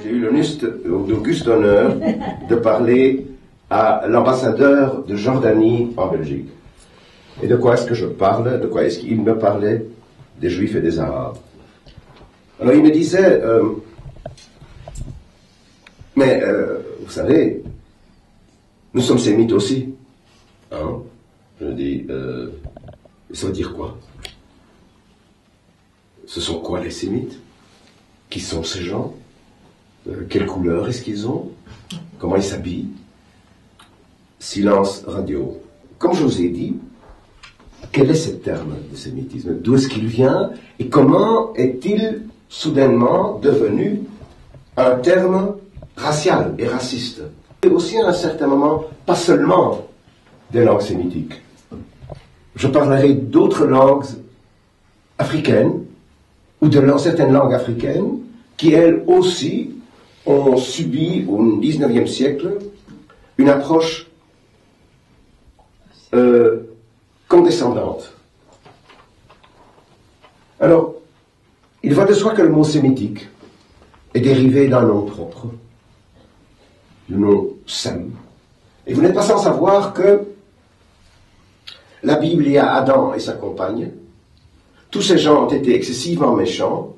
J'ai eu l'auguste honneur de parler à l'ambassadeur de Jordanie en Belgique. Et de quoi est-ce que je parle? De quoi est-ce qu'il me parlait? Des Juifs et des Arabes. Alors il me disait, vous savez, nous sommes sémites aussi. Hein? Je me dis, ça veut dire quoi? Ce sont quoi les sémites? Qui sont ces gens? Quelle couleur est-ce qu'ils ont? Comment ils s'habillent? Silence radio. Comme je vous ai dit, quel est ce terme de sémitisme? D'où est-ce qu'il vient? Et comment est-il soudainement devenu un terme racial et raciste? Et aussi à un certain moment, pas seulement des langues sémitiques. Je parlerai d'autres langues africaines, ou de certaines langues africaines, qui elles aussi ont subi au XIXe siècle une approche condescendante. Alors, il va de soi que le mot sémitique est dérivé d'un nom propre, le nom Sem. Et vous n'êtes pas sans savoir que la Bible, il y a Adam et sa compagne. Tous ces gens ont été excessivement méchants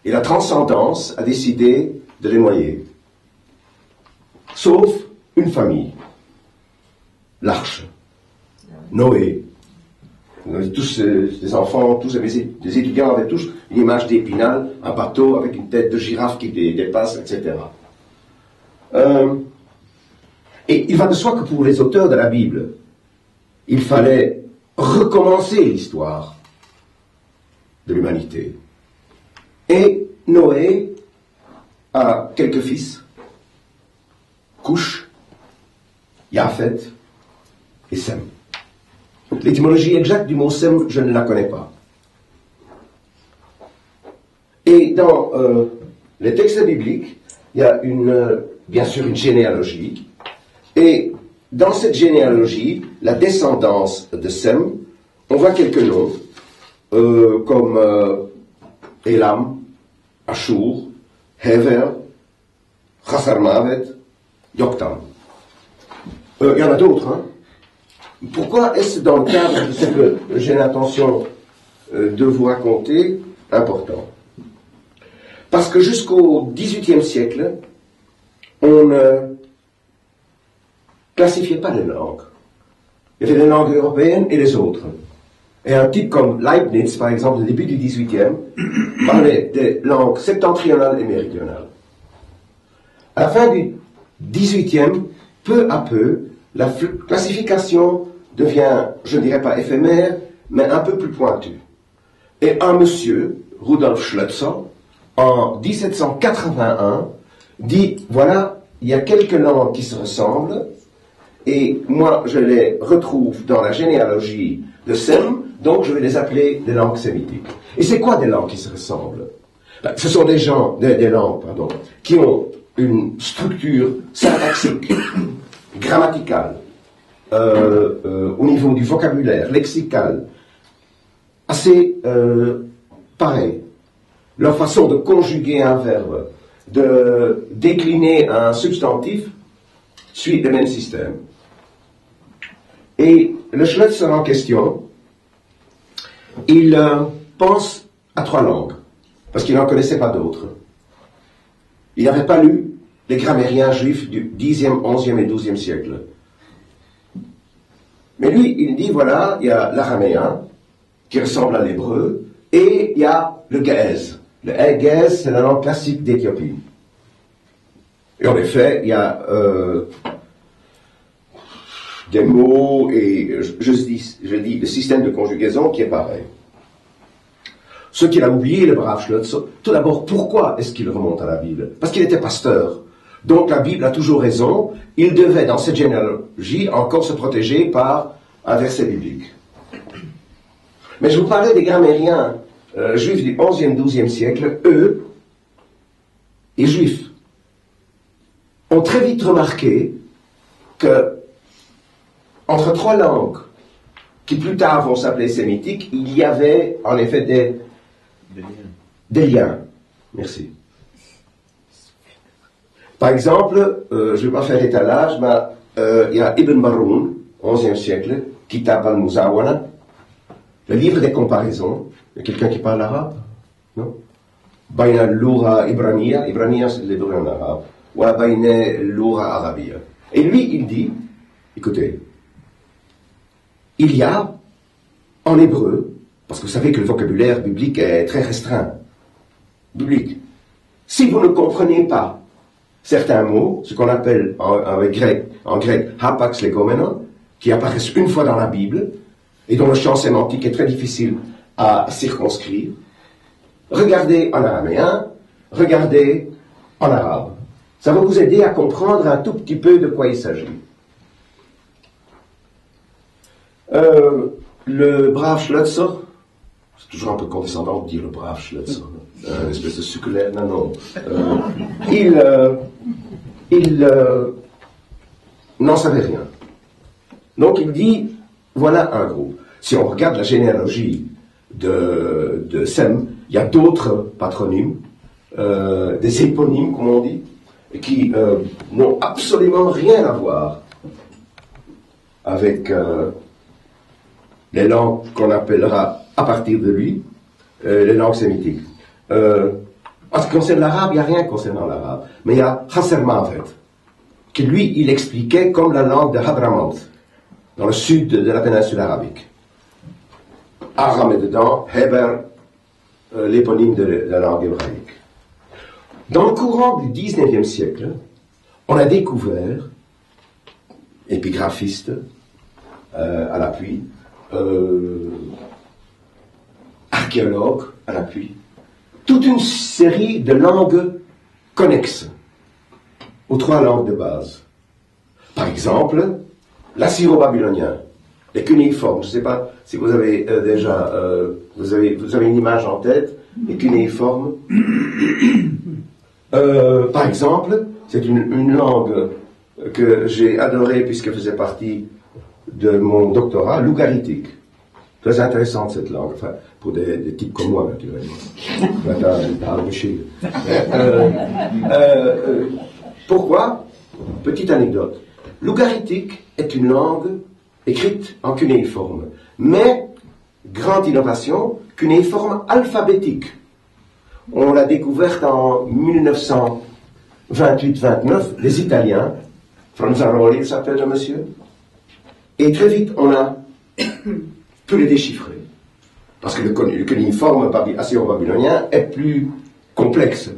et la transcendance a décidé de les noyer. Sauf une famille, l'Arche, Noé. Tous les enfants, tous les étudiants avaient tous une image d'Épinal, un bateau avec une tête de girafe qui dépasse, etc. Et il va de soi que pour les auteurs de la Bible, il fallait recommencer l'histoire de l'humanité. Et Noé a quelques fils, Couche, Japhet et Sem. L'étymologie exacte du mot Sem, je ne la connais pas. Et dans les textes bibliques, il y a bien sûr une généalogie. Et dans cette généalogie, la descendance de Sem, on voit quelques noms, comme Elam, Ashur, Hever, Chasarmavet, Yoktan. Il y en a d'autres, hein. Pourquoi est-ce dans le cadre de ce que j'ai l'intention de vous raconter important? Parce que jusqu'au XVIIIe siècle, on ne classifiait pas les langues. Il y avait les langues européennes et les autres. Et un type comme Leibniz, par exemple, au début du XVIIIe, parlait des langues septentrionales et méridionales. À la fin du XVIIIe, peu à peu, la classification devient, je ne dirais pas éphémère, mais un peu plus pointue. Et un monsieur, Rudolf Schlözer, en 1781, dit, voilà, il y a quelques langues qui se ressemblent, et moi, je les retrouve dans la généalogie de Sem, donc je vais les appeler des langues sémitiques. Et c'est quoi des langues qui se ressemblent? Ce sont des langues, qui ont une structure syntaxique, grammaticale, au niveau du vocabulaire, lexical, assez pareil. Leur façon de conjuguer un verbe, de décliner un substantif, suit le même système. Et le Schlözer en question, il pense à 3 langues, parce qu'il n'en connaissait pas d'autres. Il n'avait pas lu les grammairiens juifs du 10e, 11e et 12e siècle. Mais lui, il dit, voilà, il y a l'araméen, qui ressemble à l'hébreu, et il y a le Ge'ez. Le Ge'ez, c'est la langue classique d'Éthiopie. Et en effet, il y a des mots, et je dis le système de conjugaison qui est pareil. Ce qu'il a oublié, le brave Schlözer, tout d'abord, pourquoi est-ce qu'il remonte à la Bible? Parce qu'il était pasteur. Donc la Bible a toujours raison. Il devait, dans cette généalogie, encore se protéger par un verset biblique. Mais je vous parlais des grammairiens juifs du 11e, 12e siècle. Eux, et juifs, ont très vite remarqué que entre 3 langues qui plus tard vont s'appeler sémitiques, il y avait en effet des liens. Merci. Par exemple, je ne vais pas faire étalage, mais il y a Ibn Maroun, 11e siècle, Kitab al-Muzawana, le livre des comparaisons. Il y a quelqu'un qui parle arabe? Non? Bayna al-Lura Ibraniya, Ibraniya c'est l'hébreu en arabe, ou Bayna al-Lura Arabiya. Et lui, il dit, écoutez, il y a en hébreu, parce que vous savez que le vocabulaire biblique est très restreint, biblique. Si vous ne comprenez pas certains mots, ce qu'on appelle en grec hapax legomena, qui apparaissent une fois dans la Bible, et dont le champ sémantique est très difficile à circonscrire, regardez en araméen, regardez en arabe. Ça va vous aider à comprendre un tout petit peu de quoi il s'agit. Le brave Schleutzer, c'est toujours un peu condescendant de dire le brave Schleutzer, une espèce de succulent, non. Il n'en savait rien. Donc il dit, voilà un groupe. Si on regarde la généalogie de Sem, il y a d'autres patronymes, des éponymes, comme on dit, qui n'ont absolument rien à voir avec les langues qu'on appellera à partir de lui les langues sémitiques. En ce qui concerne l'arabe, il n'y a rien concernant l'arabe, mais il y a Hasser Mavet, qui lui, il expliquait comme la langue de Hadramaut, dans le sud de la péninsule arabique. Aram est dedans, Héber, l'éponyme de la langue hébraïque. Dans le courant du XIXe siècle, on a découvert, épigraphistes à l'appui, archéologues à l'appui, toute une série de langues connexes aux trois langues de base. Par exemple, l'assyro-babylonien, les cunéiformes. Je ne sais pas si vous avez déjà vous avez une image en tête, les cunéiformes. Par exemple, c'est une langue que j'ai adorée puisqu'elle faisait partie de mon doctorat, l'ougaritique. Très intéressante cette langue, enfin, pour des types comme moi, naturellement. Pourquoi? Petite anecdote. L'ougaritique est une langue écrite en cunéiforme, mais, grande innovation, cunéiforme alphabétique. On l'a découverte en 1928-29, les Italiens, Franzaroli s'appelle le monsieur, et très vite on a pu les déchiffrer. Parce que le cunéiforme assyro-babylonien est plus complexe.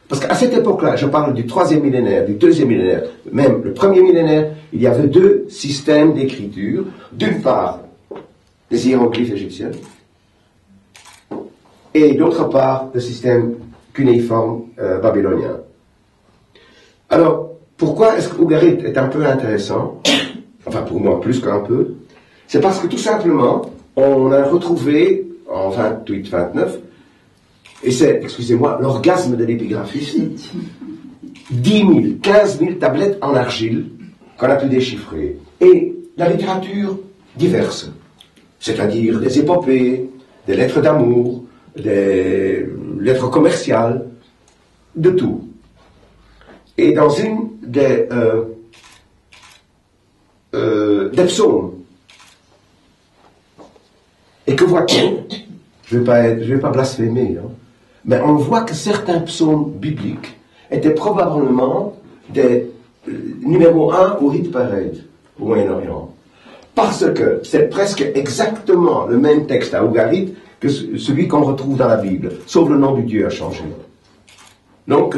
Parce qu'à cette époque-là, je parle du 3e millénaire, du 2e millénaire, même le 1er millénaire, il y avait deux systèmes d'écriture. D'une part, les hiéroglyphes égyptiens, et d'autre part, le système cunéiforme babylonien. Alors, pourquoi est-ce que Ugarit est un peu intéressant? Enfin, pour moi, plus qu'un peu. C'est parce que tout simplement, on a retrouvé, en 28-29, et c'est, excusez-moi, l'orgasme de l'épigraphiste, 10 000, 15 000 tablettes en argile qu'on a pu déchiffrer. Et la littérature diverse, c'est-à-dire des épopées, des lettres d'amour, des lettres commerciales, de tout. Et dans une des psaumes, et que voit-on? Je vais pas blasphémer, hein, mais on voit que certains psaumes bibliques étaient probablement des numéro 1 au hit parade au Moyen-Orient. Parce que c'est presque exactement le même texte à Ugarit que celui qu'on retrouve dans la Bible, sauf le nom du Dieu a changé. Donc,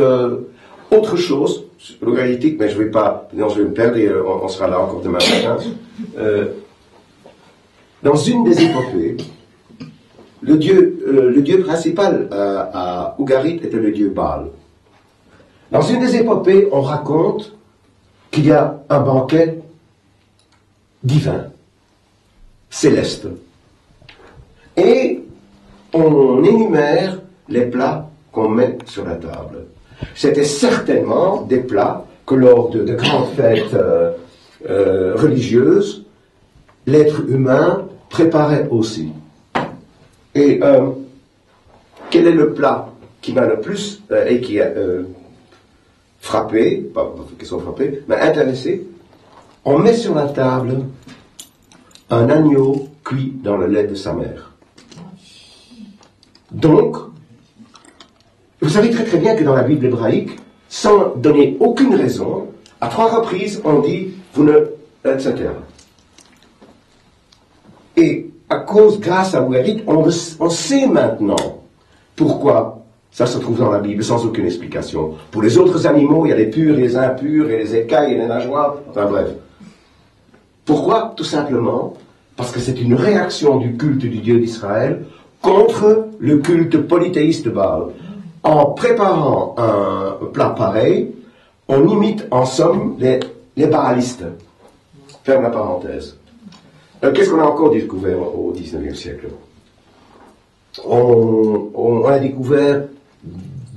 autre chose, l'ugaritique, mais je vais pas, non, je vais me perdre et on sera là encore demain matin. Dans une des épopées, le dieu principal à Ugarit était le dieu Baal. Dans une des épopées, on raconte qu'il y a un banquet divin, céleste. Et on énumère les plats qu'on met sur la table. C'était certainement des plats que lors de grandes fêtes religieuses, l'être humain préparait aussi. Et quel est le plat qui m'a le plus et qui frappé, pas qu'ils sont frappés, mais intéressé, on met sur la table un agneau cuit dans le lait de sa mère. Donc, vous savez très très bien que dans la Bible hébraïque, sans donner aucune raison, à 3 reprises, on dit, vous ne, etc. Et à cause, grâce à Ouérit, on sait maintenant pourquoi ça se trouve dans la Bible, sans aucune explication. Pour les autres animaux, il y a les purs, les impurs, et les écailles, et les nageoires, enfin bref. Pourquoi? Tout simplement parce que c'est une réaction du culte du Dieu d'Israël contre le culte polythéiste de Baal. En préparant un plat pareil, on imite en somme les Baalistes. Ferme la parenthèse. Qu'est-ce qu'on a encore découvert au XIXe siècle? On a découvert,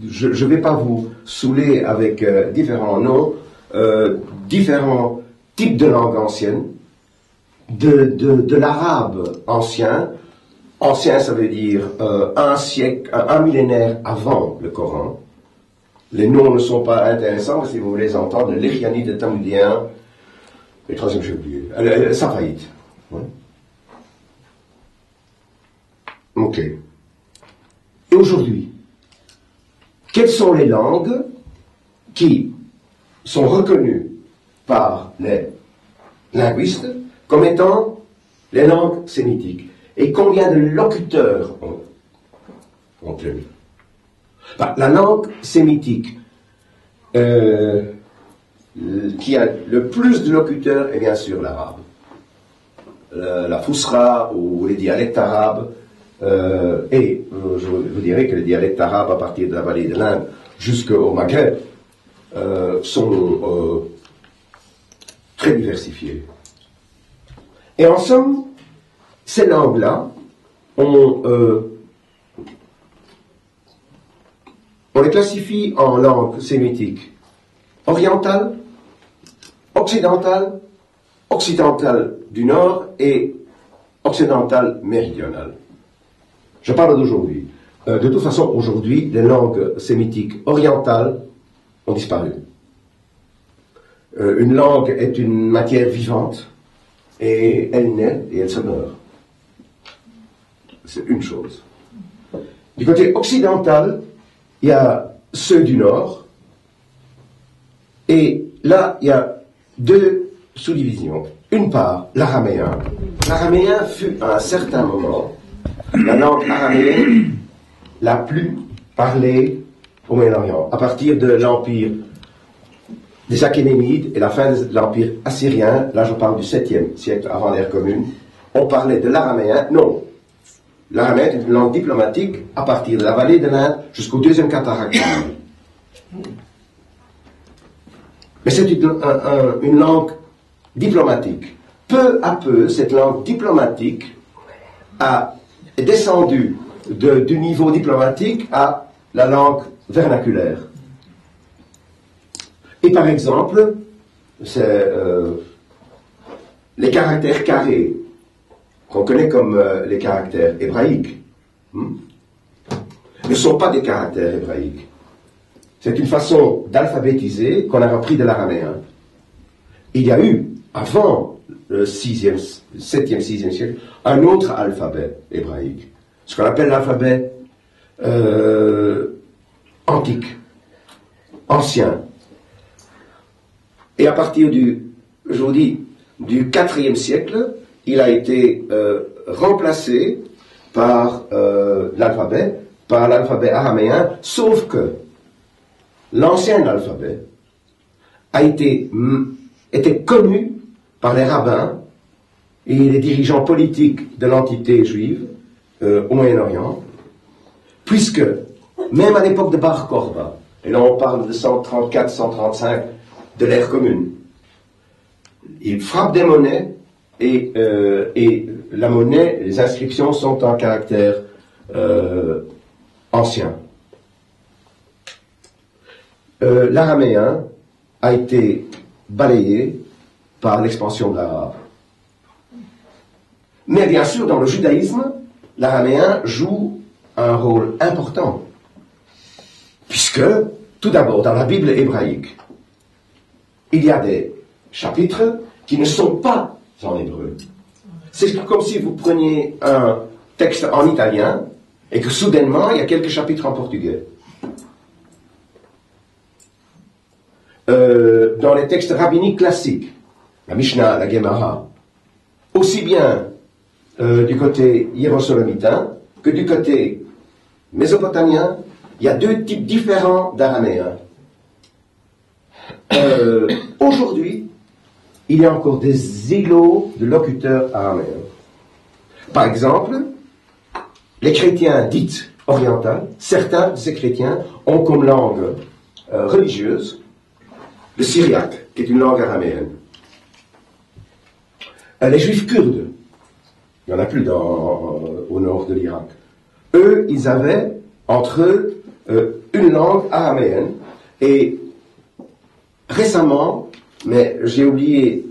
je ne vais pas vous saouler avec différents noms, différents types de langues anciennes, de l'arabe ancien. Ancien, ça veut dire un siècle, un millénaire avant le Coran. Les noms ne sont pas intéressants, mais si vous voulez les entendre, le Léchianite, le Talmudien, le troisième, j'ai oublié, le Safaïte. Ouais. Ok. Et aujourd'hui, quelles sont les langues qui sont reconnues par les linguistes comme étant les langues sémitiques? Et combien de locuteurs ont-elles? La langue sémitique qui a le plus de locuteurs est bien sûr l'arabe. La Fousra ou les dialectes arabes, je vous dirais que les dialectes arabes à partir de la vallée de l'Inde jusqu'au Maghreb sont très diversifiés. Et en somme, ces langues-là, on les classifie en langues sémitiques orientales, occidentales, occidentales du nord et occidentales méridionales. Je parle d'aujourd'hui. De toute façon, aujourd'hui, les langues sémitiques orientales ont disparu. Une langue est une matière vivante et elle naît et elle se meurt. C'est une chose. Du côté occidental, il y a ceux du nord, et là, il y a 2 sous-divisions. Une part, l'araméen. L'araméen fut à un certain moment la langue araméenne la plus parlée au Moyen-Orient, à partir de l'empire des Achéménides et la fin de l'empire assyrien. Là, je parle du 7e siècle avant l'ère commune. On parlait de l'araméen. Non. L'araméen est une langue diplomatique à partir de la vallée de l'Inde jusqu'au 2e cataracte. Mais c'est une langue diplomatique. Peu à peu, cette langue diplomatique est descendue du niveau diplomatique à la langue vernaculaire. Et par exemple, les caractères carrés, qu'on connaît comme les caractères hébraïques, ne sont pas des caractères hébraïques. C'est une façon d'alphabétiser qu'on a repris de l'araméen. Il y a eu, avant le 7e, 6e siècle, un autre alphabet hébraïque, ce qu'on appelle l'alphabet antique, ancien. Et à partir du 4e siècle, il a été remplacé par l'alphabet araméen, sauf que l'ancien alphabet était connu par les rabbins et les dirigeants politiques de l'entité juive au Moyen-Orient, puisque même à l'époque de Bar Korba, et là on parle de 134-135 de l'ère commune, il frappe des monnaies et la monnaie, les inscriptions sont en caractère ancien. L'araméen a été balayé par l'expansion de l'arabe. Mais bien sûr, dans le judaïsme, l'araméen joue un rôle important, puisque Tout d'abord, dans la Bible hébraïque, il y a des chapitres qui ne sont pas en hébreu. C'est comme si vous preniez un texte en italien et que soudainement, il y a quelques chapitres en portugais. Dans les textes rabbiniques classiques, la Mishnah, la Gemara, aussi bien du côté hiérosolomitain que du côté mésopotamien, il y a deux types différents d'araméen. Aujourd'hui, il y a encore des îlots de locuteurs araméens. Par exemple, les chrétiens dits orientaux, certains de ces chrétiens ont comme langue religieuse le syriaque, qui est une langue araméenne. Les juifs kurdes, il n'y en a plus au nord de l'Irak, eux, ils avaient entre eux une langue araméenne. Et récemment, mais j'ai oublié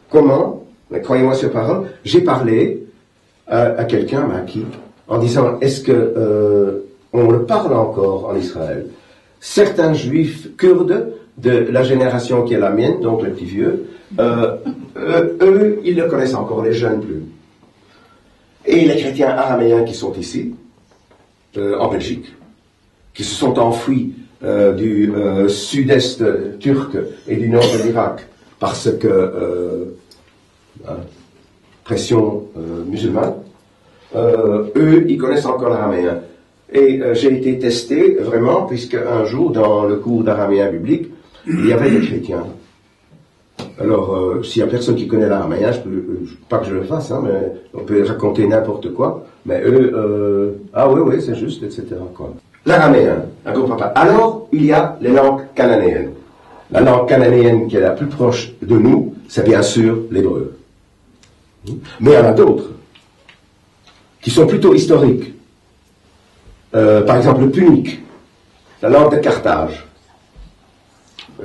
comment, mais croyez-moi sur parole, j'ai parlé à quelqu'un, à qui, en disant, est-ce que on le parle encore en Israël? Certains juifs kurdes de la génération qui est la mienne, donc les petits vieux, eux, ils le connaissent encore, les jeunes plus. Et les chrétiens araméens qui sont ici, en Belgique, qui se sont enfuis du sud-est turc et du nord de l'Irak parce que pression musulmane, eux, ils connaissent encore l'araméen. Et j'ai été testé vraiment, puisque un jour, dans le cours d'araméen biblique, il y avait des chrétiens. Alors, s'il n'y a personne qui connaît l'araméen, pas que je le fasse, hein, mais on peut raconter n'importe quoi, mais eux, ah oui, c'est juste, etc. L'araméen, un gros papa. Alors, il y a les langues cananéennes. La langue cananéenne qui est la plus proche de nous, c'est bien sûr l'hébreu. Mais il y en a d'autres, qui sont plutôt historiques. Par exemple, le punique, la langue de Carthage.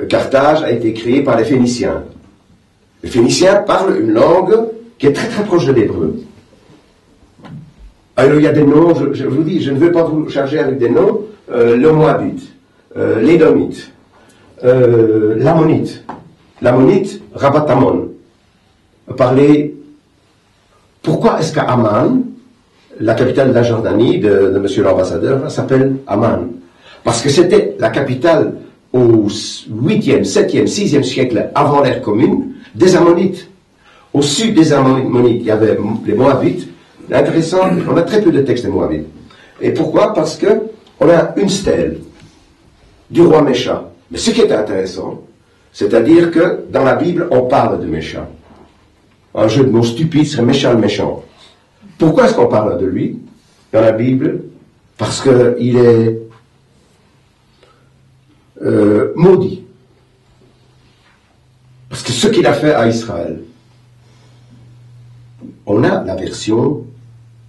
Carthage a été créée par les Phéniciens. Les Phéniciens parlent une langue qui est très très proche de l'hébreu. Alors il y a des noms, je vous dis, je ne veux pas vous charger avec des noms, le Moabite, l'Édomite, l'Ammonite, Rabatamon. Parler, pourquoi est-ce qu'à Amman, la capitale de la Jordanie, de monsieur l'ambassadeur, s'appelle Amman? Parce que c'était la capitale au 8e, 7e, 6e siècle avant l'ère commune, des Ammonites. Au sud des Ammonites, il y avait les Moabites. Intéressant, on a très peu de textes des Moabites. Et pourquoi? Parce que on a une stèle du roi Mécha. Mais ce qui est intéressant, c'est-à-dire que dans la Bible, on parle de Mécha. Un jeu de mots stupide serait Mécha le méchant. Pourquoi est-ce qu'on parle de lui dans la Bible? Parce qu'il est maudit. Parce que ce qu'il a fait à Israël. On a la version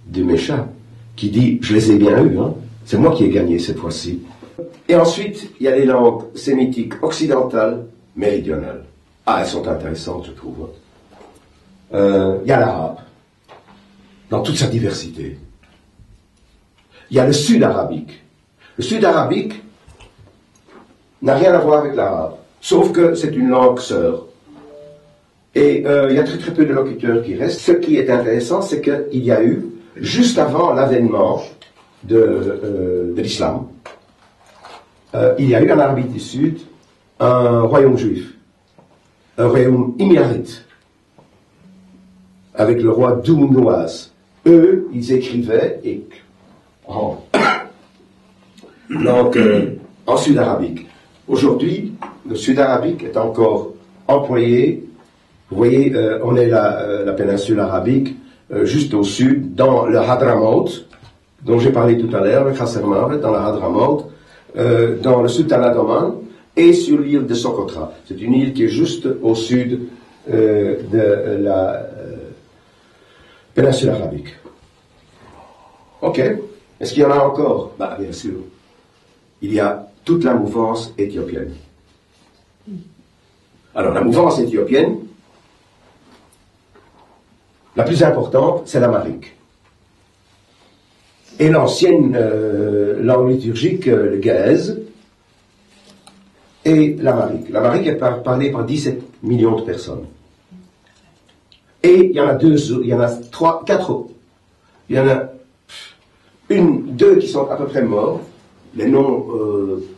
de Mécha qui dit « Je les ai bien eus, hein. C'est moi qui ai gagné cette fois-ci. » Et ensuite, il y a les langues sémitiques occidentales, méridionales. Ah, elles sont intéressantes, je trouve. Il y a l'arabe, dans toute sa diversité. Il y a le sud-arabique. Le sud-arabique n'a rien à voir avec l'arabe, sauf que c'est une langue sœur. Et il y a très très peu de locuteurs qui restent. Ce qui est intéressant, c'est qu'il y a eu, juste avant l'avènement de l'islam, il y a eu en Arabie du Sud un royaume juif, un royaume émirate, avec le roi Dounoise. Eux, ils écrivaient en sud-arabique. Aujourd'hui, le sud-arabique est encore employé. Vous voyez, on est la péninsule arabique, juste au sud, dans le Hadramaut, dont j'ai parlé tout à l'heure, le Khassermar, dans le Hadramaut, dans le Sultanat d'Oman, et sur l'île de Socotra. C'est une île qui est juste au sud de la péninsule arabique. Ok. Est-ce qu'il y en a encore? Bah, bien sûr. Il y a toute la mouvance éthiopienne. Alors, la mouvance éthiopienne, la plus importante, c'est l'amharique. Et l'ancienne langue liturgique, le Ge'ez, et l'amharique. L'amharique est parlée par 17 millions de personnes. Et il y en a quatre autres. Il y en a deux qui sont à peu près morts. Les noms,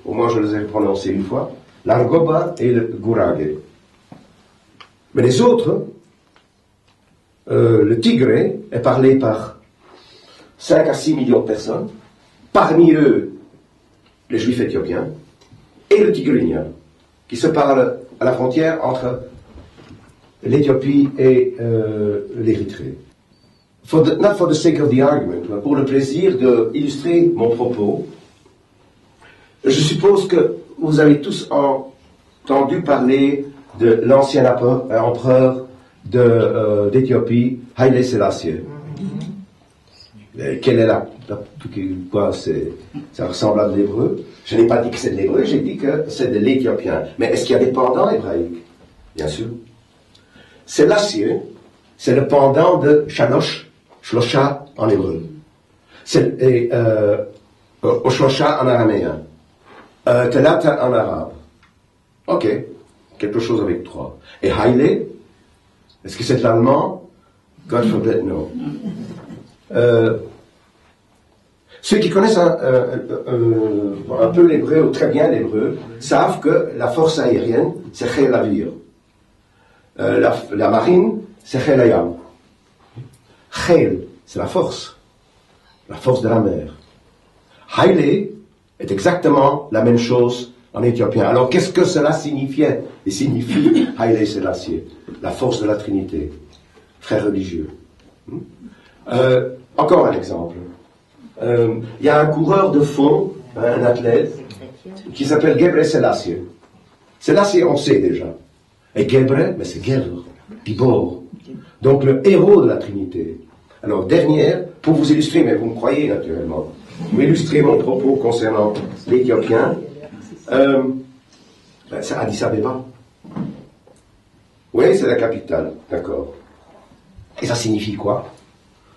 au moins je les ai prononcés une fois. L'Argoba et le Gurage. Mais les autres, le Tigré est parlé par 5 à 6 millions de personnes. Parmi eux, les Juifs éthiopiens et le Tigrinien, qui se parlent à la frontière entre l'Éthiopie et l'Érythrée. Not for the sake of the argument, mais pour le plaisir d'illustrer mon propos, je suppose que vous avez tous entendu parler de l'ancien empereur d'Éthiopie, Haïlé Sélassié. Quelle est quoi, ça ressemble à de l'hébreu. Je n'ai pas dit que c'est de l'hébreu, j'ai dit que c'est de l'éthiopien. Mais est-ce qu'il y a des pendants hébraïques? Bien sûr. Sélassié, c'est le pendant de Shalosh, Shlosha en hébreu. C'est Oshlosha en araméen. Telata en arabe. Ok, quelque chose avec 3. Et Haïlé, est-ce que c'est l'allemand? God forbid, no. Ceux qui connaissent un peu l'hébreu, ou très bien l'hébreu, savent que la force aérienne, c'est Chel Avir. La marine, c'est Chel Hayam. Chel, c'est la force de la mer. Haïlé est exactement la même chose en éthiopien. Alors qu'est-ce que cela signifiait? Il signifie Haïlé Sélassié, la force de la Trinité, très religieux. Encore un exemple. Il y a un coureur de fond, un athlète, qui s'appelle Gebre Selassie. Selassie, on sait déjà. Et Gebre, mais c'est Gebre, Gibor. Donc le héros de la Trinité. Alors, dernière, pour vous illustrer, mais vous me croyez naturellement, pour illustrer mon propos concernant l'Éthiopien, c'est Addis Abeba. Oui, c'est la capitale, d'accord. Et ça signifie quoi?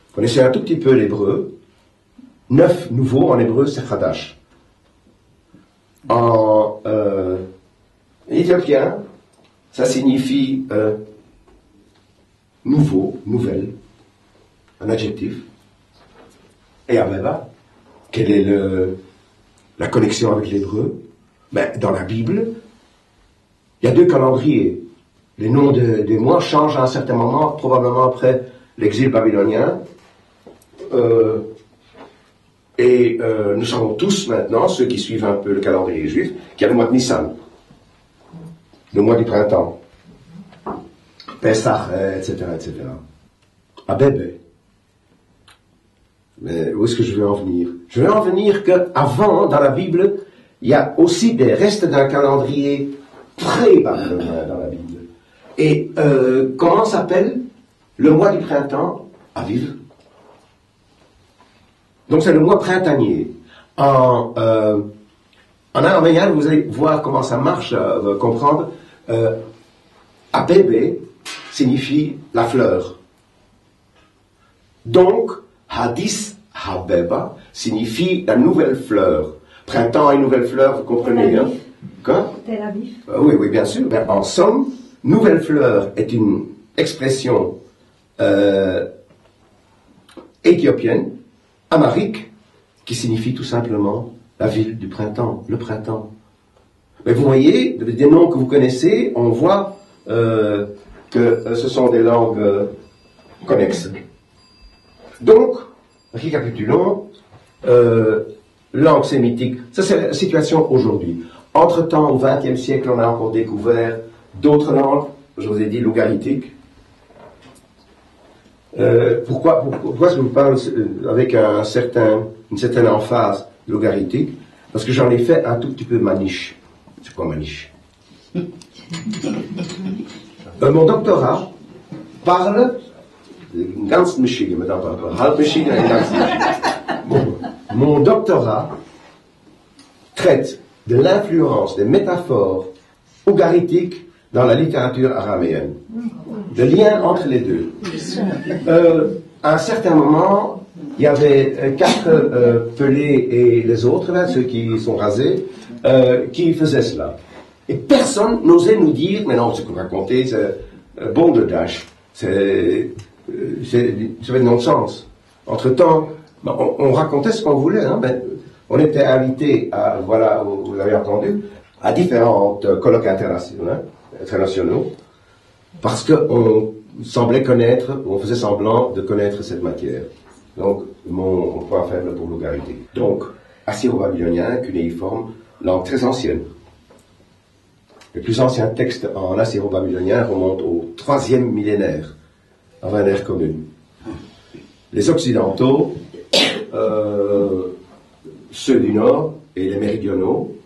Vous connaissez un tout petit peu l'hébreu. 9 nouveaux en hébreu, c'est Chadash. En éthiopien, ça signifie nouveau, nouvelle, un adjectif. Et Abeba, quelle est la connexion avec l'hébreu? Ben, dans la Bible, il y a 2 calendriers. Les noms des mois changent à un certain moment, probablement après l'exil babylonien. Nous savons tous maintenant, ceux qui suivent un peu le calendrier juif, qu'il y a le mois de Nissan, le mois du printemps, Pesach, etc., etc. Abébé. Mais où est-ce que je vais en venir? Je vais en venir qu'avant, dans la Bible, il y a aussi des restes d'un calendrier très babylonien dans la Bible. Et comment s'appelle le mois du printemps? Aviv. Donc c'est le mois printanier. En araméen, vous allez voir comment ça marche, comprendre. Abébé signifie la fleur. Donc, Hadis Habeba signifie la nouvelle fleur. Printemps et nouvelle fleur, vous comprenez, hein? Quoi? Tel Aviv. Oui, oui, bien sûr. Mais en somme, nouvelle fleur est une expression éthiopienne, amharique, qui signifie tout simplement la ville du printemps, le printemps. Mais vous voyez, des noms que vous connaissez, on voit que ce sont des langues connexes. Donc, récapitulons, langue sémitique, ça c'est la situation aujourd'hui. Entre-temps, au XXe siècle, on a encore découvert d'autres langues, je vous ai dit logarithmiques. Pourquoi est-ce que je vous parle avec une certaine emphase logarithmique? Parce que j'en ai fait un tout petit peu maniche. C'est quoi maniche? Mon doctorat parle ganz Michigan, halb Michigan et ganz Michigan. Mon doctorat traite de l'influence des métaphores logarithmiques dans la littérature araméenne. Le lien entre les deux. À un certain moment, il y avait 4 pelés et les autres, là, ceux qui sont rasés, qui faisaient cela. Et personne n'osait nous dire, mais non, ce qu'on racontait, c'est balderdash, c'est non-sens. Entre-temps, on racontait ce qu'on voulait, hein, mais on était invité à, voilà, vous l'avez entendu, à différentes colloques internationaux, parce qu'on semblait connaître, on faisait semblant de connaître cette matière. Donc, mon point faible pour l'ogarité. Donc, assyro-babylonien, cunéiforme, langue très ancienne. Les plus anciens textes en assyro-babylonien remontent au 3e millénaire, avant l'ère commune. Les occidentaux, ceux du nord et les méridionaux,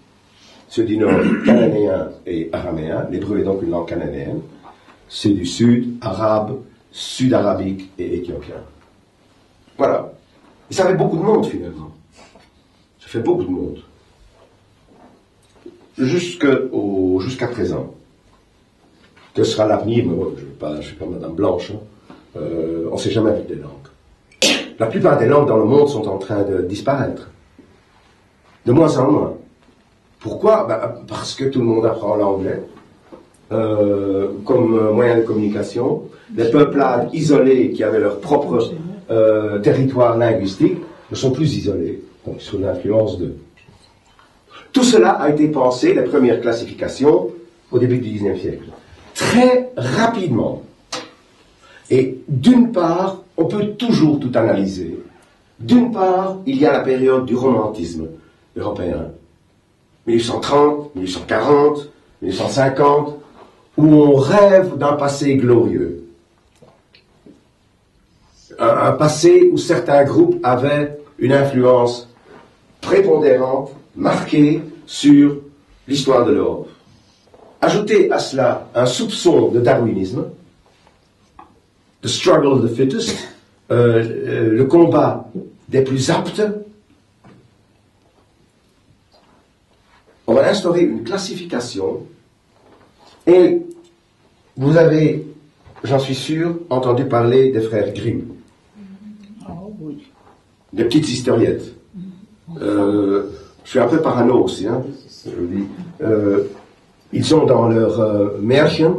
ceux du nord cananéens et araméens, l'hébreu est donc une langue cananéenne, ceux du sud, arabe, sud-arabique et éthiopien. Voilà. Et ça fait beaucoup de monde finalement. Ça fait beaucoup de monde. Jusqu'à présent. Que sera l'avenir? Mais bon, je ne suis pas Madame Blanche. Hein. On ne sait jamais avec des langues. La plupart des langues dans le monde sont en train de disparaître. De moins en moins. Pourquoi? Parce que tout le monde apprend l'anglais comme moyen de communication. Les peuplades isolés qui avaient leur propre territoire linguistique ne sont plus isolés. Donc, sous l'influence d'eux. Tout cela a été pensé, les premières classifications, au début du XIXe siècle. Très rapidement. Et d'une part, on peut toujours tout analyser. D'une part, il y a la période du romantisme européen. 1830, 1840, 1850, où on rêve d'un passé glorieux. Un passé où certains groupes avaient une influence prépondérante, marquée sur l'histoire de l'Europe. Ajoutez à cela un soupçon de darwinisme, the struggle of the fittest, le combat des plus aptes. On va instaurer une classification et vous avez, j'en suis sûr, entendu parler des frères Grimm. Des petites historiettes. Je suis un peu parano aussi, hein, je vous dis. Ils ont dans leur Märchen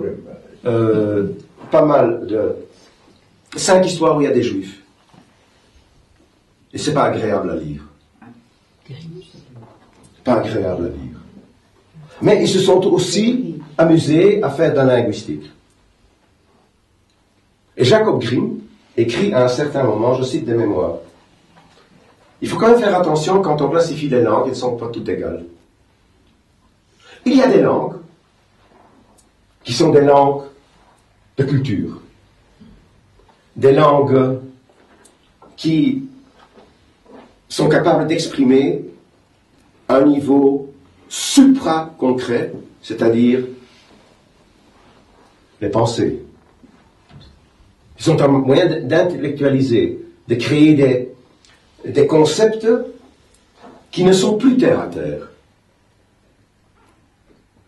pas mal de 5 histoires où il y a des juifs. Et c'est pas agréable à lire. Pas agréable à lire. Mais ils se sont aussi amusés à faire de la linguistique. Et Jacob Grimm écrit à un certain moment, je cite des mémoires, il faut quand même faire attention quand on classifie les langues, elles ne sont pas toutes égales. Il y a des langues qui sont des langues de culture, des langues qui sont capables d'exprimer un niveau supra-concret, c'est-à-dire les pensées. Ils sont un moyen d'intellectualiser, de créer des concepts qui ne sont plus terre à terre.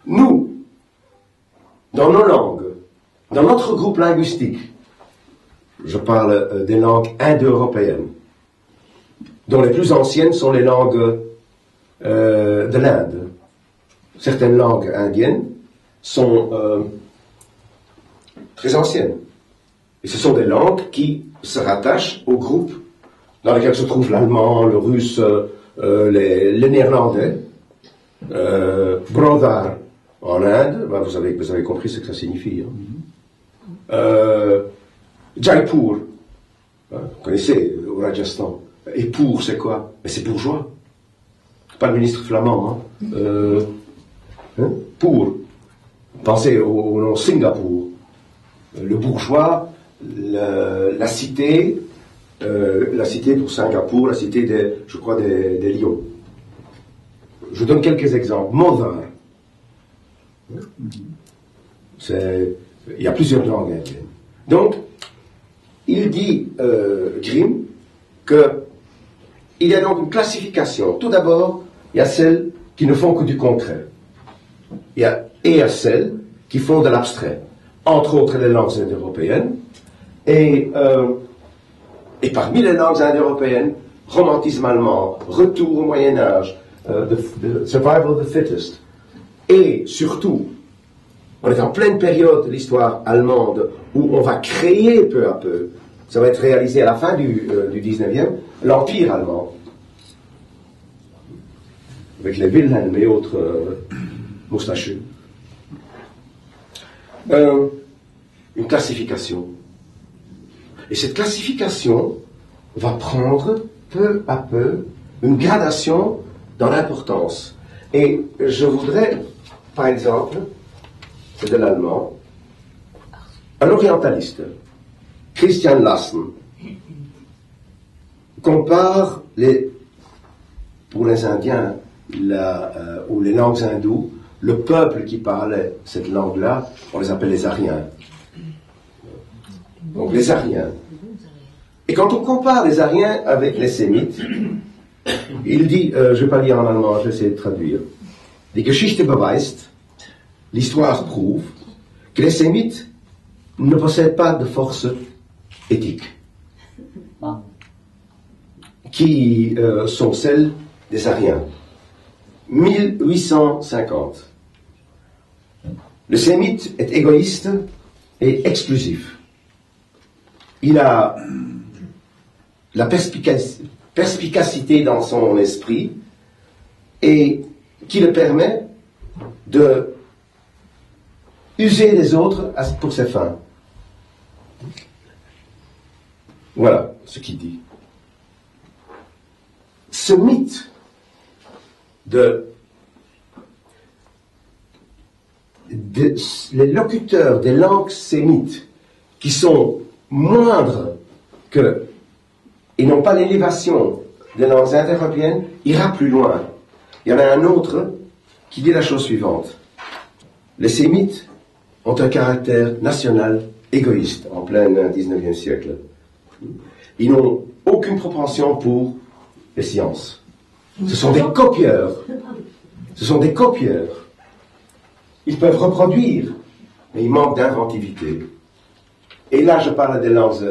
Nous, dans nos langues, dans notre groupe linguistique, je parle des langues indo-européennes, dont les plus anciennes sont les langues de l'Inde. Certaines langues indiennes sont très anciennes. Et ce sont des langues qui se rattachent au groupe dans lequel se trouvent l'allemand, le russe, les néerlandais, Brodar en Inde, ben vous avez compris ce que ça signifie. Hein. Jaipur, hein, vous connaissez, au Rajasthan. Et pour, c'est quoi? Mais c'est bourgeois. Pas le ministre flamand. Hein. Pour. Pensez au nom Singapour. Le bourgeois, la cité pour Singapour, la cité je crois des lions. Je donne quelques exemples. Mother. Il y a plusieurs langues indiennes. Donc, il dit, Grimm, qu'il y a donc une classification. Tout d'abord, il y a celles qui ne font que du concret. Et il y a celles qui font de l'abstrait. Entre autres les langues indo-européennes. Et parmi les langues indo-européennes, romantisme allemand, retour au Moyen-Âge, the survival of the fittest, Et surtout, on est en pleine période de l'histoire allemande où on va créer peu à peu, ça va être réalisé à la fin du 19e, l'Empire allemand. Avec les Wilhelm et autres moustachus. Une classification. Et cette classification va prendre peu à peu une gradation dans l'importance. Et je voudrais, par exemple, c'est de l'allemand, un orientaliste, Christian Lassen, compare pour les Indiens ou les langues hindoues, le peuple qui parlait cette langue-là, on les appelle les Aryens. Donc les Aryens. Et quand on compare les Aryens avec les Sémites, il dit, je ne vais pas lire en allemand, je vais essayer de traduire. Die Geschichte beweist, l'histoire prouve, que les Sémites ne possèdent pas de force éthique, qui sont celles des Aryens. 1850. Le Sémite est égoïste et exclusif. Il a la perspicacité dans son esprit et qui le permet de user les autres pour ses fins. Voilà ce qu'il dit. Ce mythe les locuteurs des langues sémites qui sont moindres que et n'ont pas l'élévation des langues indo-européennes ira plus loin. Il y en a un autre qui dit la chose suivante. Les sémites ont un caractère national égoïste en plein 19e siècle. Ils n'ont aucune propension pour les sciences. Ce sont des copieurs. Ce sont des copieurs. Ils peuvent reproduire, mais ils manquent d'inventivité. Et là, je parle des langues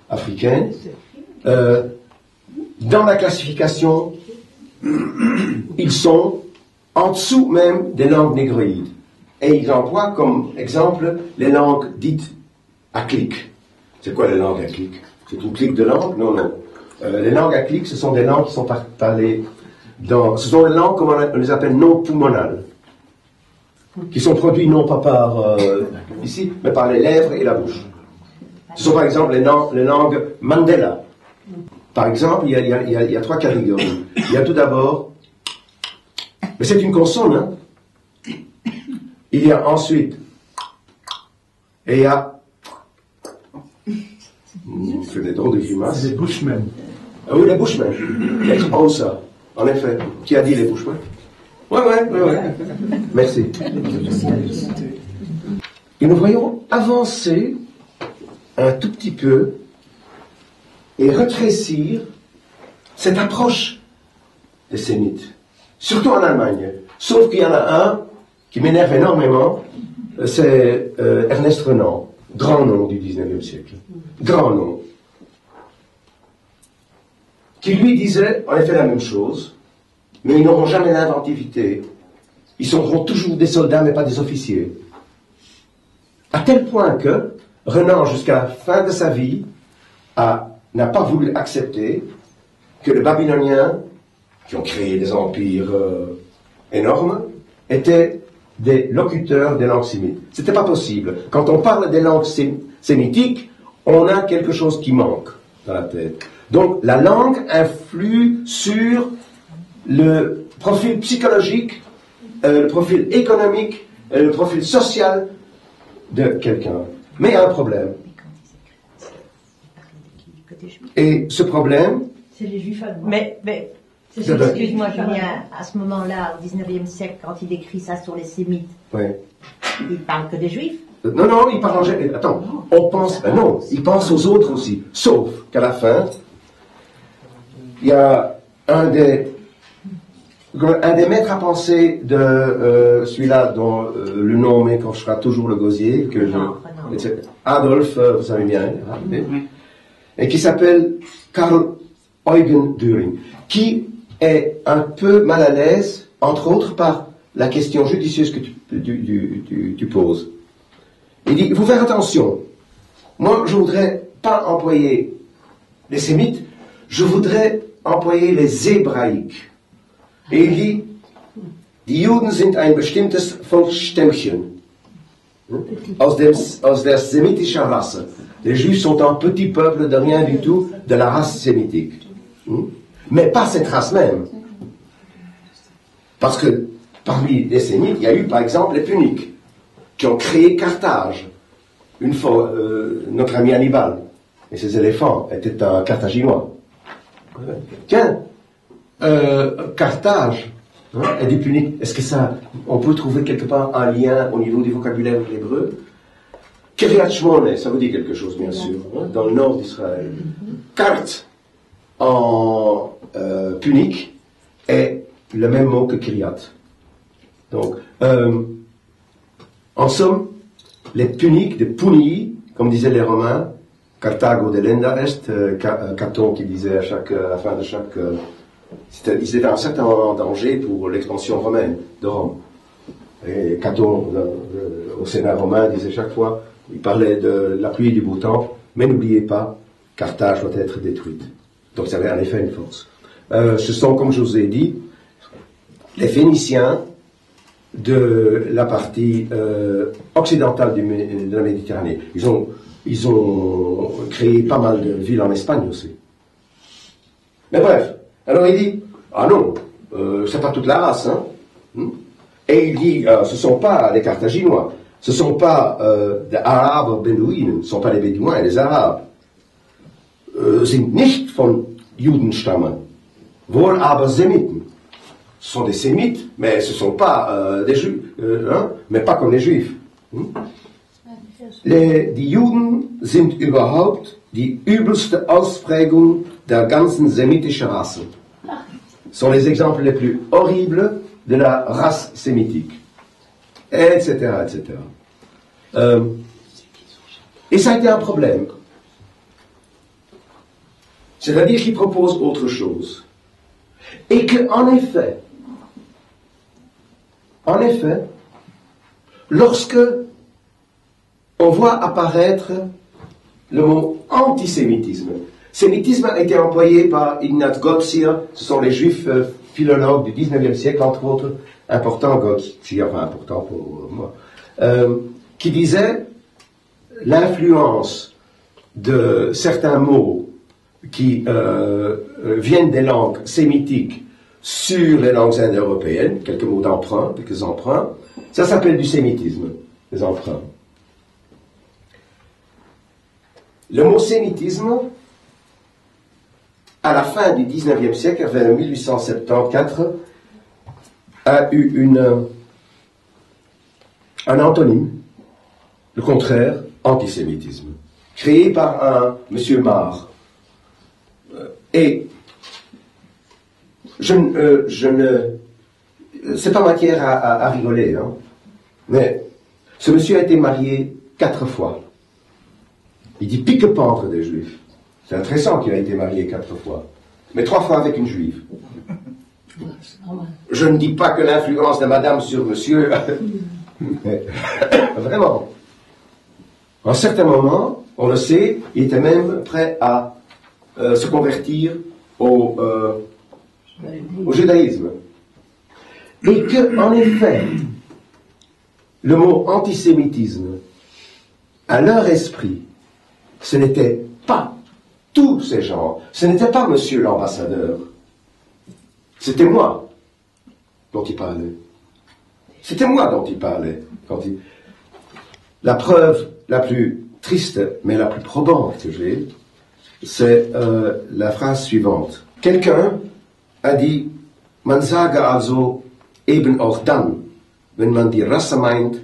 africaines. Dans la classification, ils sont en dessous même des langues négroïdes. Et ils emploient comme exemple les langues dites à clic. C'est quoi les langues à clic? C'est une clique de langues? Non, non. Les langues à clic, ce sont des langues qui sont parlées ce sont des langues, comme on les appelle, non pulmonales, qui sont produites non pas par ici, mais par les lèvres et la bouche. Ce sont par exemple les langues Mandela. Par exemple, il y a trois catégories. Il y a tout d'abord, mais c'est une consonne, hein. Il y a ensuite, et il y a, c'est des drôles de grimaces. C'est les Bushmen. Ah oui, les Bushmen. Oh ça, en effet. Qui a dit les Bushmen? Ouais. Merci. Et nous voyons avancer un tout petit peu et rétrécir cette approche des Sémites, surtout en Allemagne. Sauf qu'il y en a un qui m'énerve énormément, c'est Ernest Renan, grand nom du 19e siècle, grand nom, qui lui disait en effet la même chose, mais ils n'auront jamais l'inventivité, ils seront toujours des soldats mais pas des officiers. À tel point que Renan, jusqu'à la fin de sa vie, n'a pas voulu accepter que les Babyloniens, qui ont créé des empires énormes, étaient des locuteurs des langues sémites. C'était pas possible. Quand on parle des langues sémitiques, on a quelque chose qui manque dans la tête. Donc la langue influe sur le profil psychologique, le profil économique, le profil social de quelqu'un. Mais il y a un problème. Et ce problème... C'est les juifs allemands. Mais excuse-moi Julien, à ce moment-là, au 19e siècle, quand il écrit ça sur les Sémites, il parle que des juifs. Non, il parle en général. Attends, on pense... non, il pense aux autres aussi. Sauf qu'à la fin, il y a un des maîtres à penser de celui-là dont le nom m'écorchera toujours le gosier, que Adolf, vous savez bien, et qui s'appelle Karl Eugen Dühring, qui est un peu mal à l'aise, entre autres par la question judicieuse que tu poses. Il dit, il faut faire attention. Moi, je voudrais pas employer les sémites, je voudrais employer les hébraïques. Et il dit, die Juden sind ein bestimmtes Volksstämmchen aus der sémitischen Rasse. Les Juifs sont un petit peuple de rien du tout, de la race sémitique. Mais pas cette race même. Parce que parmi les Sémites, il y a eu par exemple les Puniques, qui ont créé Carthage. Une fois, notre ami Hannibal et ses éléphants étaient un Carthaginois. Tiens, Carthage et des Puniques, est-ce que ça, on peut trouver quelque part un lien au niveau du vocabulaire de l'hébreu? Kiryat Shmone, ça vous dit quelque chose bien sûr, dans le nord d'Israël. Kart en punique est le même mot que Kiryat. Donc, en somme, les puniques, des punii, comme disaient les Romains, Carthago delenda est, Caton qui disait à la fin de chaque... ils étaient à un certain moment en danger pour l'expansion romaine de Rome. Et Caton, au Sénat romain, disait chaque fois, il parlait de la pluie et du beau temps, mais n'oubliez pas, Carthage doit être détruite. Donc ça avait en effet une force. Ce sont, comme je vous ai dit, les Phéniciens de la partie occidentale de la Méditerranée. Ils ont créé pas mal de villes en Espagne aussi. Mais bref, alors il dit, ah non, c'est pas toute la race, hein. Et il dit, ce ne sont pas les Carthaginois, ce ne sont pas des Arabes Bédouines, ce ne sont pas les Bédouins et les Arabes. Sind nicht von Judenstammen, wohl aber Semiten. Ce sont des Sémites, mais ce ne sont pas des Juifs, mais pas comme les Juifs. Die Juden sind überhaupt die übelste Ausprägung der ganzen sémitischen Rasse. Sont les exemples les plus horribles de la race sémitique. Etc., etc. Et ça a été un problème. C'est-à-dire qu'il propose autre chose. Et qu'en effet, lorsque on voit apparaître le mot antisémitisme, sémitisme a été employé par Ignaz Goldziher, ce sont les juifs philologues du 19e siècle, entre autres, important pour moi, qui disait l'influence de certains mots qui viennent des langues sémitiques sur les langues indo-européennes, quelques mots d'emprunt, quelques emprunts, ça s'appelle du sémitisme, les emprunts. Le mot sémitisme, à la fin du 19e siècle, vers 1874, a eu un antonyme, le contraire, antisémitisme, créé par un monsieur Marr. Et c'est pas matière à rigoler, hein, mais ce monsieur a été marié 4 fois. Il dit pique-pendre des juifs. C'est intéressant qu'il a été marié 4 fois, mais 3 fois avec une juive. Je ne dis pas que l'influence de madame sur monsieur, mais vraiment. À un certain moment, on le sait, il était même prêt à se convertir au judaïsme. Et que, en effet, le mot antisémitisme, à leur esprit, ce n'était pas tous ces gens, ce n'était pas monsieur l'ambassadeur, c'était moi dont il parlait. C'était moi dont il parlait. La preuve la plus triste, mais la plus probante que j'ai, c'est la phrase suivante. Quelqu'un a dit, man sage also eben auch dann, wenn man die Rasse meint,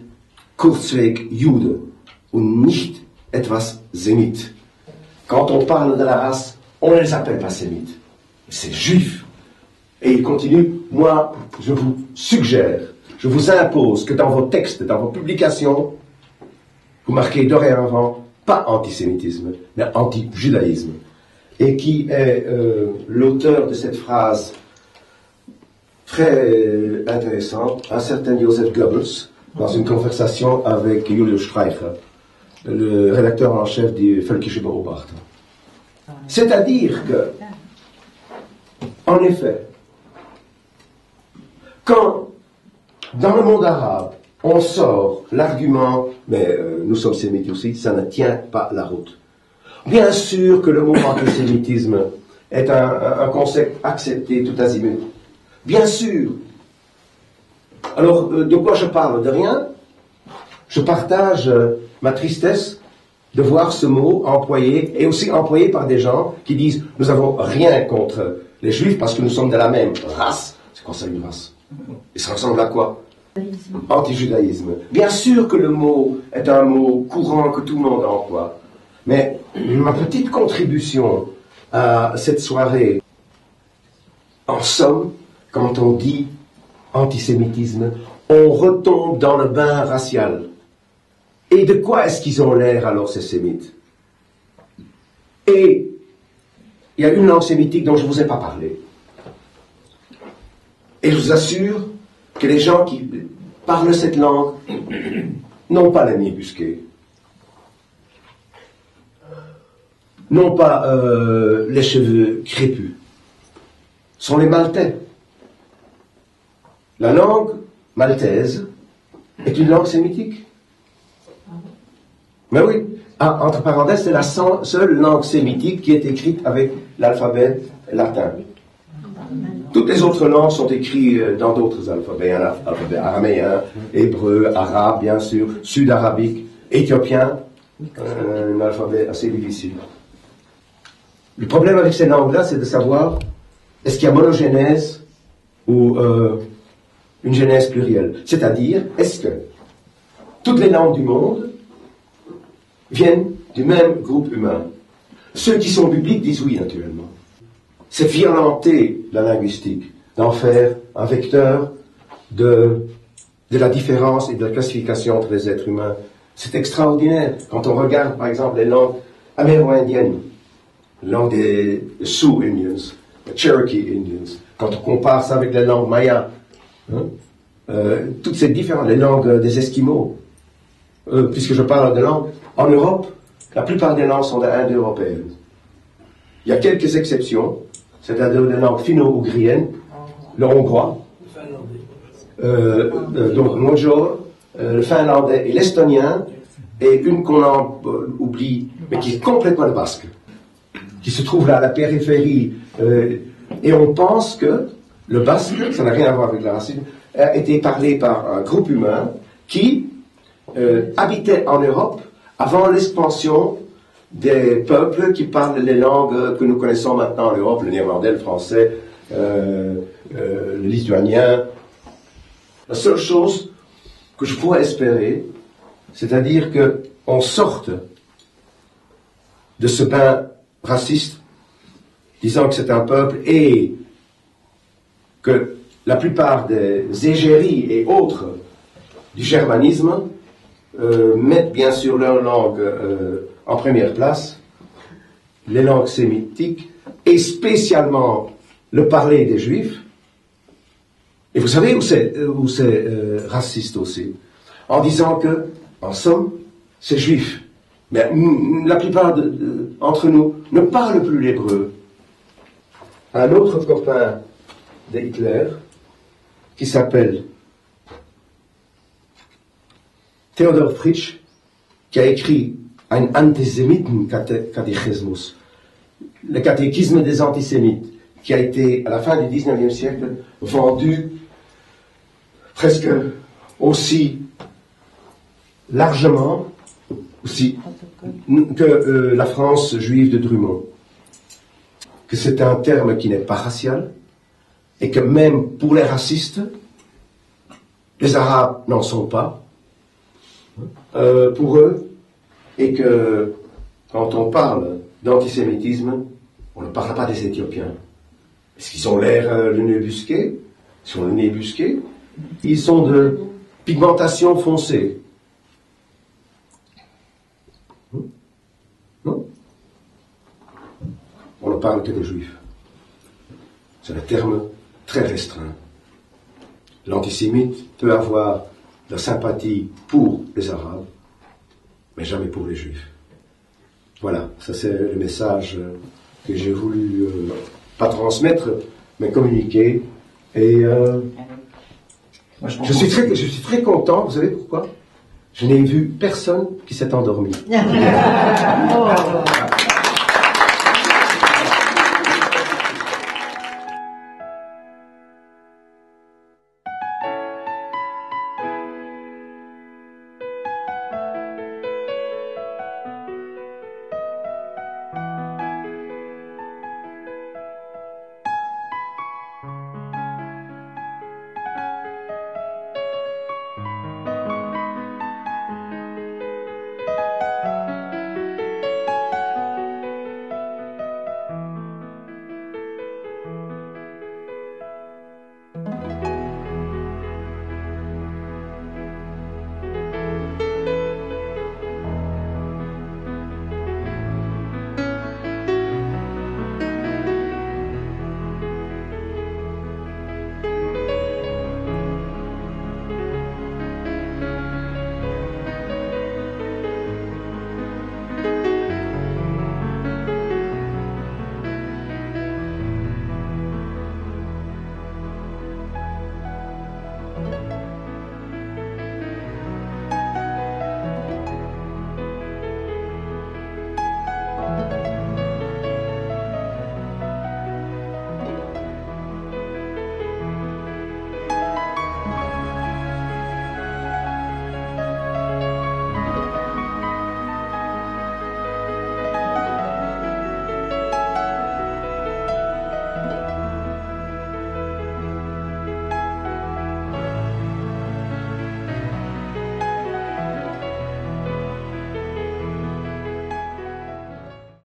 kurzweg Jude und nicht etwas Sémite. Quand on parle de la race, on ne les appelle pas sémites. C'est juif. Et il continue, moi, je vous suggère, je vous impose que dans vos textes, dans vos publications, vous marquez dorénavant pas antisémitisme, mais anti-judaïsme. Et qui est l'auteur de cette phrase très intéressante, un certain Joseph Goebbels, dans une conversation avec Julius Streicher, le rédacteur en chef du Völkische Beobachter. C'est-à-dire que, en effet, quand dans le monde arabe, on sort l'argument, mais nous sommes sémites aussi, ça ne tient pas la route. Bien sûr que le mot antisémitisme est un concept accepté tout azimut. Bien sûr. Alors, de quoi je parle? De rien. Je partage ma tristesse de voir ce mot employé, et aussi employé par des gens qui disent « Nous n'avons rien contre les Juifs parce que nous sommes de la même race. » C'est quoi ça, une race? Et ça ressemble à quoi? Anti-judaïsme. Bien sûr que le mot est un mot courant que tout le monde emploie. Mais ma petite contribution à cette soirée, en somme, quand on dit antisémitisme, on retombe dans le bain racial. Et de quoi est-ce qu'ils ont l'air alors, ces sémites? Et il y a une langue sémitique dont je ne vous ai pas parlé. Et je vous assure que les gens qui parlent cette langue n'ont pas les nez busqués, n'ont pas les cheveux crépus, sont les Maltais. La langue maltaise est une langue sémitique. Mais oui, entre parenthèses, c'est la seule langue sémitique qui est écrite avec l'alphabet latin. Toutes les autres langues sont écrites dans d'autres alphabets, alphabet araméen, hébreu, arabe, bien sûr, sud-arabique, éthiopien, un alphabet assez difficile. Le problème avec ces langues-là, c'est de savoir est-ce qu'il y a monogénèse ou une genèse plurielle. C'est-à-dire, est-ce que toutes les langues du monde viennent du même groupe humain? Ceux qui sont bibliques disent oui, naturellement. C'est violenter la linguistique, d'en faire un vecteur de la différence et de la classification entre les êtres humains. C'est extraordinaire. Quand on regarde, par exemple, les langues améro-indiennes, les langues des Sioux Indians, les Cherokee Indians, quand on compare ça avec les langues mayas, toutes ces différences, les langues des Esquimaux, puisque je parle de langues, en Europe, la plupart des langues sont indo-européennes. Il y a quelques exceptions, c'est-à-dire les langues finno-ougriennes, le hongrois, donc Mojor, le finlandais et l'estonien, et une qu'on oublie, mais qui est complètement le basque, qui se trouve là à la périphérie, et on pense que le basque, ça n'a rien à voir avec la racine, a été parlé par un groupe humain qui habitait en Europe avant l'expansion des peuples qui parlent les langues que nous connaissons maintenant en Europe, le néerlandais, le français, le lituanien. La seule chose que je pourrais espérer, c'est-à-dire qu'on sorte de ce bain raciste, disant que c'est un peuple, et que la plupart des égéries et autres du germanisme mettent bien sûr leur langue en première place, les langues sémitiques, et spécialement le parler des Juifs. Et vous savez où c'est raciste aussi? En disant que, en somme, c'est juif. Mais la plupart d'entre nous ne parlent plus l'hébreu. Un autre copain de Hitler, qui s'appelle Theodor Fritsch, qui a écrit un Antisemiten-Katechismus, le catéchisme des antisémites, qui a été, à la fin du XIXe siècle, vendu presque aussi largement que la France juive de Drummond. Que c'est un terme qui n'est pas racial, et que même pour les racistes, les Arabes n'en sont pas, pour eux, et que quand on parle d'antisémitisme, on ne parle pas des Éthiopiens. Est-ce qu'ils ont l'air le nez busqué? Ils ont le nez busqué. Ils sont de pigmentation foncée. Non? On ne parle que des Juifs. C'est un terme très restreint. L'antisémite peut avoir de la sympathie pour les Arabes, mais jamais pour les Juifs. Voilà, ça c'est le message que j'ai voulu pas transmettre, mais communiquer. Et je suis très content, vous savez pourquoi? Je n'ai vu personne qui s'est endormi.